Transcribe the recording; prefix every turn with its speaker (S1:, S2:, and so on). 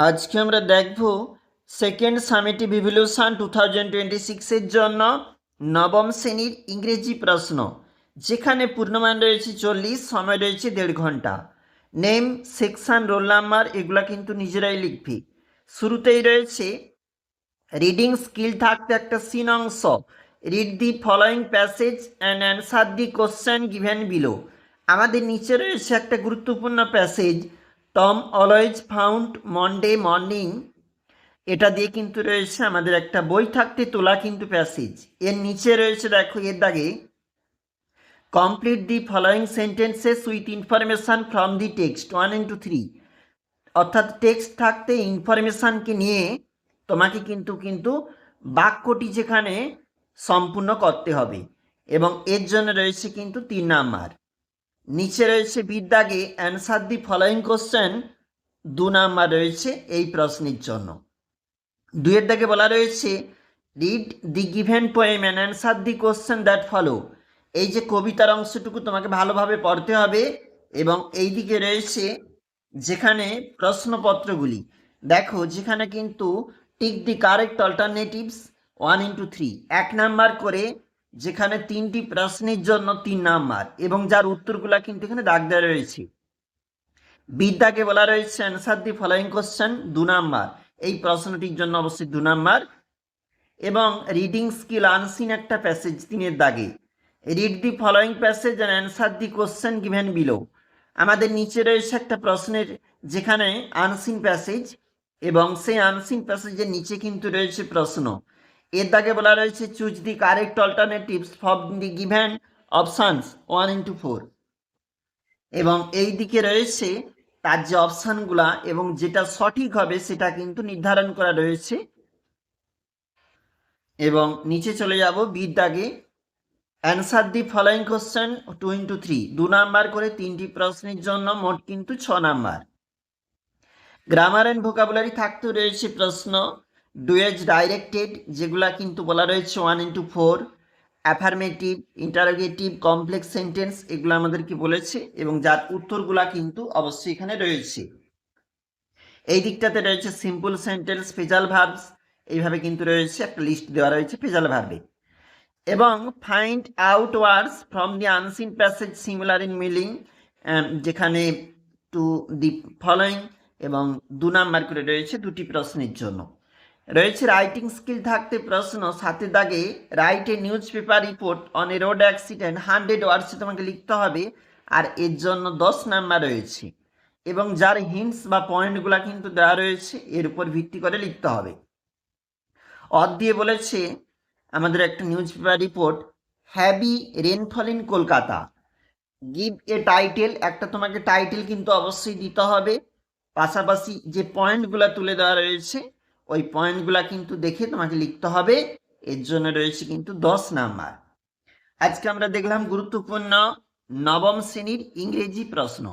S1: আজকে আমরা দেখব সেকেন্ড সামেটিভ ইভ্যালুয়েশন 2026 এর জন্য নবম শ্রেণীর ইংরেজি প্রশ্ন, যেখানে পূর্ণমান রয়েছে 40, সময় রয়েছে 1.5 ঘন্টা। নেম, সেকশন, রোল নাম্বার এগুলা কিন্তু নিজেরাই লিখবি। শুরুতেই রয়েছে রিডিং স্কিল থাকতে একটা সিন অংশ, read the following passage and answer the question given below. আমাদের নিচে রয়েছে একটা গুরুত্বপূর্ণ passage, Tom always found Monday morning. এটা দিয়ে কিন্তু রয়েছে আমাদের একটা বই থাকতে তোলা কিন্তু প্যাসেজ। এর নিচে রয়েছে, দেখো এর দাগে, complete the following sentences with information from the text 1 into 3। অর্থাৎ টেক্সট থাকতে ইনফরমেশানকে নিয়ে তোমাকে কিন্তু বাক্যটি যেখানে সম্পূর্ণ করতে হবে, এবং এর জন্য রয়েছে কিন্তু 3 নাম্বার। নিচে রয়েছে বিদ্যাগে answer the following question, 2 number রয়েছে এই প্রশ্নের জন্য। 2 দাগে বলা রয়েছে read the given poem and answer the question that follow. এই যে কবিতার অংশটুকু তোমাকে ভালোভাবে পড়তে হবে, এবং এই দিকে রয়েছে যেখানে প্রশ্নপত্রগুলি, দেখো যেখানে কিন্তু tick the correct alternatives 1 into 3, 1 number করে, যেখানে 3টি প্রশ্নের জন্য 3 নাম্বার, এবং যার উত্তরগুলা কিন্তু এখানে দাগ দেওয়া রয়েছে। বিদ্যাকে বলা রয়েছে answer the following question, 2 number, এই প্রশ্নটির জন্য অবশ্যই 2 নাম্বার। এবং রিডিং স্কিল আনসিন একটা প্যাসেজ 3 দাগে, read the following passage and answer the question given below. আমাদের নিচে রয়েছে একটা প্রশ্নের যেখানে আনসিন প্যাসেজ, এবং সেই আনসিন প্যাসেজের নিচে কিন্তু রয়েছে প্রশ্ন। এর দাগে বলা রয়েছে choose the correct alternatives from the given options 1 into 4। এবং এই দিকে রয়েছে তার যে অপশানগুলা এবং যেটা সঠিক হবে সেটা কিন্তু নির্ধারণ করা রয়েছে। এবং নিচে চলে যাব বিদ্যাগে answer the following question 2 into 3, 2 number করে 3টি প্রশ্নের জন্য মোট কিন্তু 6 নাম্বার। গ্রামার অ্যান্ড ভোকাবুলারি থাকতে রয়েছে প্রশ্ন, ডুয়েজ ডাইরেক্টেড যেগুলা কিন্তু বলা রয়েছে 1 into 4, affirmative, interrogative, complex sentence এগুলো আমাদেরকে বলেছে, এবং যার উত্তরগুলা কিন্তু অবশ্যই এখানে রয়েছে। এই দিকটাতে রয়েছে সিম্পল সেন্টেন্স, ফ্রেজাল ভার্বস, এইভাবে কিন্তু রয়েছে একটা লিস্ট দেওয়া রয়েছে ফ্রেজাল ভার্বে। এবং find out words from the unseen passage similar in meaning, যেখানে টু দি ফলোয়িং, এবং 2 নাম্বার করে রয়েছে 2টি প্রশ্নের জন্য। রয়েছে রাইটিং স্কিল থাকতে প্রশ্ন 7 দাগে, write a news paper report on a road accident 100 ওয়ার্ডসে তোমাকে লিখতে হবে, আর এর জন্য 10 নাম্বার রয়েছে, এবং যার হিন্টস বা পয়েন্টগুলো কিন্তু দেওয়া রয়েছে, এর উপর ভিত্তি করে লিখতে হবে। অদ দিয়ে বলেছে আমাদের একটা news paper report, heavy rainfall in Kolkata, give a title, একটা তোমাকে টাইটেল কিন্তু অবশ্যই দিতে হবে, পাশাপাশি যে পয়েন্টগুলো তুলে দেওয়া রয়েছে ওই পয়েন্টগুলো কিন্তু দেখে তোমাকে লিখতে হবে, এর জন্য রয়েছে কিন্তু 10 নাম্বার। আজকে আমরা দেখলাম গুরুত্বপূর্ণ নবম শ্রেণীর ইংরেজি প্রশ্ন।